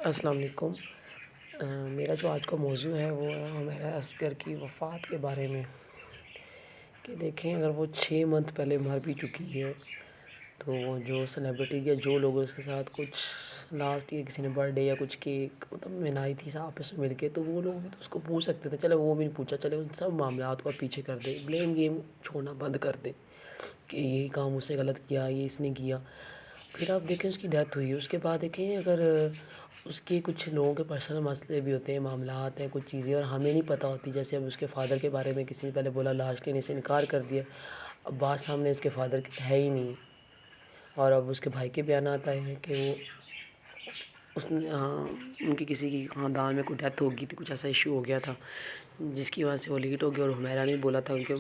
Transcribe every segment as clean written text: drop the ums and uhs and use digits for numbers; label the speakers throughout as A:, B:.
A: السلام علیکم۔ میرا جو آج کا موضوع ہے وہ ہے حمیرہ اصغر کی وفات کے بارے میں، کہ دیکھیں اگر وہ 6 منتھ پہلے مر بھی چکی ہے تو وہ جو سیلیبریٹی یا جو لوگ اس کے ساتھ کچھ لاسٹ یا کسی نے برتھ ڈے یا کچھ کیک مطلب منائی تھی آپس میں مل کے، تو وہ لوگ بھی تو اس کو پوچھ سکتے تھے، چلے وہ بھی نہیں پوچھا، چلے ان سب معاملات کو پیچھے کر دیں، بلیم گیم چھوڑنا بند کر دیں کہ یہی کام اس نے غلط کیا، یہ اس نے کیا۔ پھر آپ دیکھیں اس کی ڈیتھ ہوئی ہے، اس کے بعد دیکھیں اگر اس کے کچھ لوگوں کے پرسنل مسئلے بھی ہوتے ہیں، معاملات ہیں، کچھ چیزیں اور ہمیں نہیں پتہ ہوتی، جیسے اب اس کے فادر کے بارے میں کسی نے پہلے بولا، لاسٹلی نے سے انکار کر دیا، اب بات سامنے اس کے فادر کی ہے ہی نہیں، اور اب اس کے بھائی کے بیانات آئے ہیں کہ وہ اس نے ان کی کسی کی خاندان میں کوئی ڈیتھ ہو گئی تھی، کچھ ایسا ایشو ہو گیا تھا جس کی وجہ سے وہ لیٹ ہو گیا، اور حمیرہ نے بولا تھا ان کے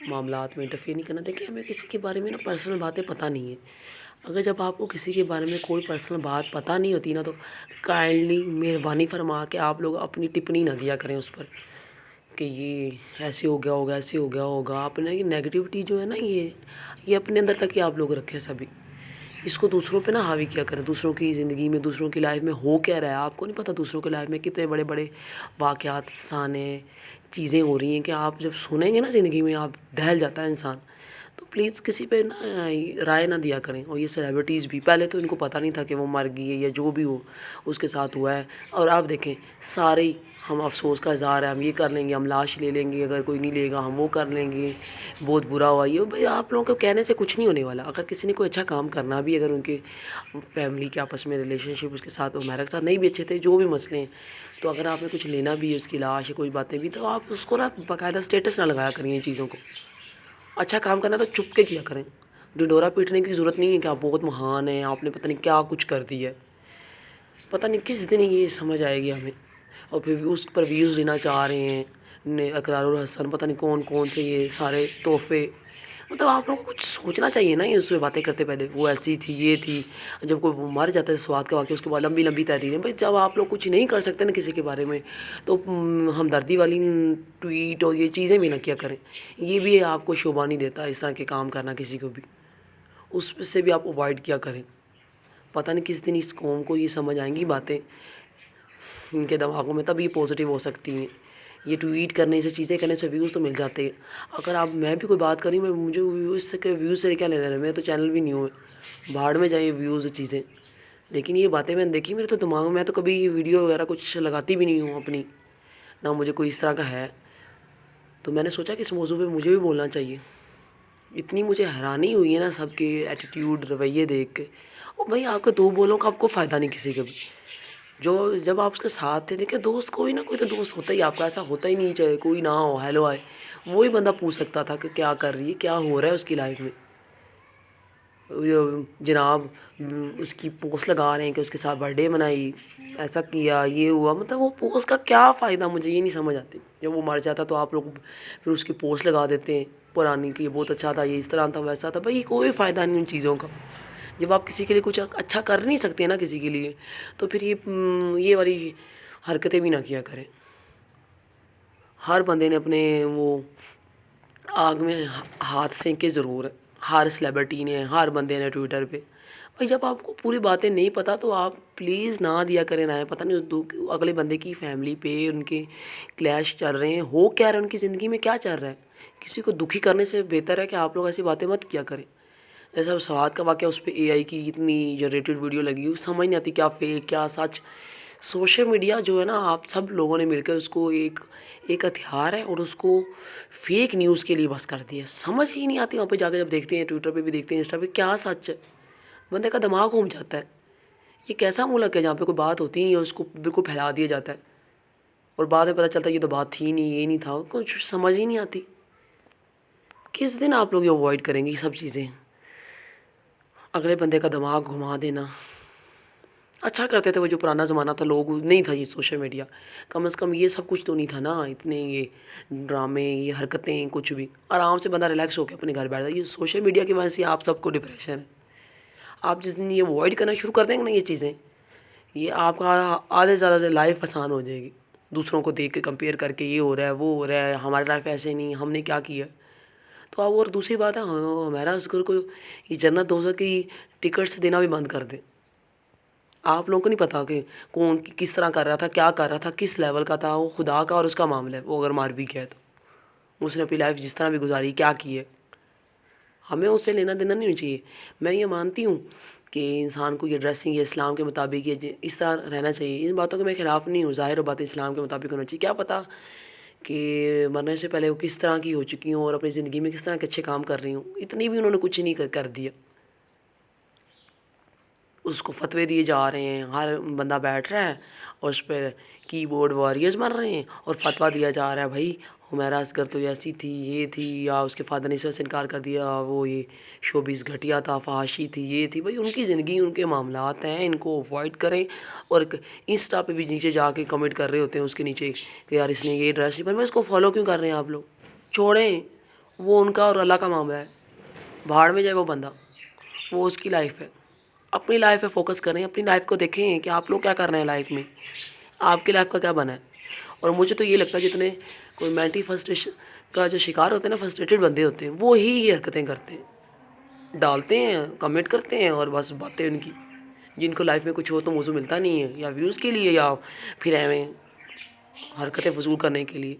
A: معاملات میں انٹرفیئر نہیں کرنا۔ دیکھیں ہمیں کسی کے بارے میں پرسنل باتیں پتہ نہیں ہیں، اگر جب آپ کو کسی کے بارے میں کوئی پرسنل بات پتہ نہیں ہوتی نا، تو کائنڈلی مہربانی فرما کے آپ لوگ اپنی ٹپنی نہ دیا کریں اس پر کہ یہ ایسے ہو گیا ہوگا، ایسے ہو گیا ہوگا۔ آپ نے یہ نیگیٹیوٹی جو ہے نا، یہ اپنے اندر تک ہی آپ لوگ رکھیں سبھی، اس کو دوسروں پہ نہ حاوی کیا کریں، دوسروں کی زندگی میں، دوسروں کی لائف میں ہو کیا رہا ہے آپ کو نہیں پتہ، دوسروں کی لائف میں کتنے بڑے بڑے واقعات سانے چیزیں ہو رہی ہیں کہ آپ جب سنیں گے نا زندگی میں، آپ دہل جاتا ہے انسان۔ تو پلیز کسی پہ نا رائے نہ دیا کریں، اور یہ سیلیبریٹیز بھی، پہلے تو ان کو پتہ نہیں تھا کہ وہ مر گئی ہے یا جو بھی ہو اس کے ساتھ ہوا ہے، اور آپ دیکھیں سارے ہی ہم افسوس کا اظہار ہے، ہم یہ کر لیں گے، ہم لاش لے لیں گے، اگر کوئی نہیں لے گا ہم وہ کر لیں گے، بہت برا ہوا یہ بھائی، آپ لوگوں کو کہنے سے کچھ نہیں ہونے والا۔ اگر کسی نے کوئی اچھا کام کرنا بھی، اگر ان کے فیملی کے آپس میں ریلیشن شپ اس کے ساتھ ہمارے ساتھ نہیں بھی اچھے تھے، جو بھی مسئلے ہیں، تو اگر آپ نے کچھ لینا بھی ہے اس کی لاش یا کوئی باتیں بھی، تو آپ اس کو نا باقاعدہ اسٹیٹس نہ لگایا کریں ان چیزوں کو۔ اچھا کام کرنا تو چپ کے کیا کریں، ڈنڈورا پیٹنے کی ضرورت نہیں ہے کہ آپ بہت مہان ہیں، آپ نے پتہ نہیں کیا کچھ کر دیا ہے، پتہ نہیں کس دن یہ سمجھ آئے گی ہمیں، اور پھر اس پر ویوز لینا چاہ رہے ہیں، اقرار الحسن پتہ نہیں کون کون سے یہ سارے تحفے، مطلب آپ لوگوں کو کچھ سوچنا چاہیے نا، اس پہ باتیں کرتے پہلے وہ ایسی تھی، یہ تھی، جب کوئی مر جاتا ہے سوات کا واقعہ، اس کے بعد لمبی لمبی تحریریں، بھائی جب آپ لوگ کچھ نہیں کر سکتے نا کسی کے بارے میں، تو ہمدردی والی ٹویٹ اور یہ چیزیں بھی نہ کیا کریں، یہ بھی آپ کو شوبھا نہیں دیتا اس طرح کے کام کرنا کسی کو بھی، اس سے بھی آپ اوائڈ کیا کریں۔ پتہ نہیں کس دن اس قوم کو یہ سمجھ آئیں گی باتیں ان کے دماغوں میں، تب یہ پازیٹیو ہو سکتی ہیں۔ یہ ٹویٹ کرنے سے، چیزیں کرنے سے ویوز تو مل جاتے ہیں، اگر آپ میں بھی کوئی بات کری، میں مجھے ویوز سے کیا لینا ہے، میں تو چینل بھی نہیں ہوں، بھاڑ میں جائیں ویوز چیزیں، لیکن یہ باتیں میں نے دیکھی میرے تو دماغ میں، تو کبھی ویڈیو وغیرہ کچھ لگاتی بھی نہیں ہوں اپنی، نہ مجھے کوئی اس طرح کا ہے، تو میں نے سوچا کہ اس موضوع پہ مجھے بھی بولنا چاہیے۔ اتنی مجھے حیرانی ہوئی ہے نا سب کے ایٹیٹیوڈ، رویے دیکھ کے، اور بھائی آپ کے دو بولوں کا آپ کو فائدہ نہیں کسی کا بھی، جو جب آپ اس کے ساتھ تھے، دیکھیں دوست کوئی نہ کوئی تو دوست ہوتا ہی آپ کا، ایسا ہوتا ہی نہیں چاہے کوئی نہ ہو، ہیلو آئے، وہی بندہ پوچھ سکتا تھا کہ کیا کر رہی ہے، کیا ہو رہا ہے اس کی لائف میں، جناب اس کی پوسٹ لگا رہے ہیں کہ اس کے ساتھ برتھ ڈے منائی، ایسا کیا، یہ ہوا، مطلب وہ پوسٹ کا کیا فائدہ، مجھے یہ نہیں سمجھ آتی۔ جب وہ مر جاتا تو آپ لوگ پھر اس کی پوسٹ لگا دیتے ہیں پرانی کہ یہ بہت اچھا تھا، یہ اس طرح تھا، ویسا تھا، بھائی کوئی فائدہ نہیں ان چیزوں کا، جب آپ کسی کے لیے کچھ اچھا کر نہیں سکتے نا کسی کے لیے، تو پھر یہ والی حرکتیں بھی نہ کیا کریں۔ ہر بندے نے اپنے وہ آگ میں ہاتھ سینکے ضرور ہے، ہر سیلیبریٹی نے، ہر بندے نے ٹویٹر پہ، بھائی جب آپ کو پوری باتیں نہیں پتہ تو آپ پلیز نہ دیا کریں، نہ پتہ نہیں اس اگلے بندے کی فیملی پہ ان کے کلیش چل رہے ہیں، ہو کیا رہا ہے ان کی زندگی میں، کیا چل رہا ہے، کسی کو دکھی کرنے سے بہتر ہے کہ آپ لوگ ایسی باتیں مت کیا کریں۔ جیسا سوات کا واقعہ، اس پہ اے آئی کی اتنی جنریٹڈ ویڈیو لگی ہوئی، سمجھ نہیں آتی کیا فیک کیا سچ۔ سوشل میڈیا جو ہے نا، آپ سب لوگوں نے مل کر اس کو ایک ہتھیار ہے، اور اس کو فیک نیوز کے لیے بس کر دیا، سمجھ ہی نہیں آتی، وہاں پہ جا کے جب دیکھتے ہیں، ٹویٹر پہ بھی دیکھتے ہیں، انسٹا پہ، کیا سچ ہے، بندے کا دماغ گھوم جاتا ہے۔ یہ کیسا ملک ہے جہاں پہ کوئی بات ہوتی نہیں ہے اس کو بالکل پھیلا دیا جاتا ہے، اور بعد میں پتہ چلتا ہے یہ تو بات تھی نہیں، یہ نہیں تھا، کچھ سمجھ ہی نہیں آتی۔ کس دن آپ لوگ یہ اوائڈ کریں گے یہ سب چیزیں، اگلے بندے کا دماغ گھما دینا۔ اچھا کرتے تھے وہ جو پرانا زمانہ تھا، لوگ نہیں تھا یہ سوشل میڈیا، کم از کم یہ سب کچھ تو نہیں تھا نا، اتنے یہ ڈرامے، یہ حرکتیں، کچھ بھی آرام سے بندہ ریلیکس ہو کے اپنے گھر بیٹھ جائے۔ یہ سوشل میڈیا کی وجہ سے آپ سب کو ڈپریشن ہے، آپ جس دن یہ اوائڈ کرنا شروع کر دیں گے نا یہ چیزیں، یہ آپ کا آدھے سے زیادہ لائف آسان ہو جائے گی، دوسروں کو دیکھ کے کمپیئر کر کے، یہ ہو رہا ہے وہ ہو رہا ہے، ہماری لائف ایسے نہیں، ہم نے کیا کیا، تو آپ، اور دوسری بات ہے ہمارا اصغر کو یہ جنت دوزخ کی ٹکٹس دینا بھی بند کر دیں، آپ لوگوں کو نہیں پتا کہ کون کس طرح کر رہا تھا، کیا کر رہا تھا، کس لیول کا تھا، وہ خدا کا اور اس کا معاملہ ہے. وہ اگر مار بھی گیا تو اس نے اپنی لائف جس طرح بھی گزاری، کیا کی ہے، ہمیں اس سے لینا دینا نہیں ہونا چاہیے. میں یہ مانتی ہوں کہ انسان کو یہ ڈریسنگ یا اسلام کے مطابق یہ اس طرح رہنا چاہیے. ان باتوں کے میں خلاف نہیں ہوں، ظاہر بات اسلام کے مطابق ہونا چاہیے. کیا پتہ کہ مرنے سے پہلے وہ کس طرح کی ہو چکی ہوں اور اپنی زندگی میں کس طرح کے اچھے کام کر رہی ہوں. اتنی بھی انہوں نے کچھ نہیں کر دیا. اس کو فتوے دیے جا رہے ہیں، ہر بندہ بیٹھ رہا ہے اور اس پہ کی بورڈ واریئرز بن رہے ہیں اور فتویٰ دیا جا رہا ہے بھائی حمیرہ اصغر تو ایسی تھی، یہ تھی، یا اس کے فادر نے اس سے انکار کر دیا، وہ یہ شوبیز گھٹیا تھا، فحاشی تھی، یہ تھی. بھائی ان کی زندگی، ان کے معاملات ہیں، ان کو اوائڈ کریں. اور انسٹا پہ بھی نیچے جا کے کمنٹ کر رہے ہوتے ہیں اس کے نیچے کہ یار اس نے یہ ڈریس نہیں پہنی، میں اس کو فالو کیوں کر رہے ہیں آپ لوگ؟ چھوڑیں، وہ ان کا اور اللہ کا معاملہ ہے. بھاڑ میں جائے وہ بندہ، وہ اس کی لائف ہے. اپنی لائف پہ فوکس کریں، اپنی لائف کو دیکھیں کہ آپ لوگ کیا کر رہے ہیں لائف میں، آپ کی لائف کا کیا بنا ہے. اور مجھے تو یہ لگتا ہے جتنے کوئی مینٹلی فرسٹریشن کا جو شکار ہوتے ہیں نا، فرسٹریٹڈ بندے ہوتے ہیں، وہ ہی یہ حرکتیں کرتے ہیں، ڈالتے ہیں، کمنٹ کرتے ہیں اور بس باتیں ان کی. جن کو لائف میں کچھ ہو تو موضوع ملتا نہیں ہے، یا ویوز کے لیے یا پھر ایویں حرکتیں فضول کرنے کے لیے.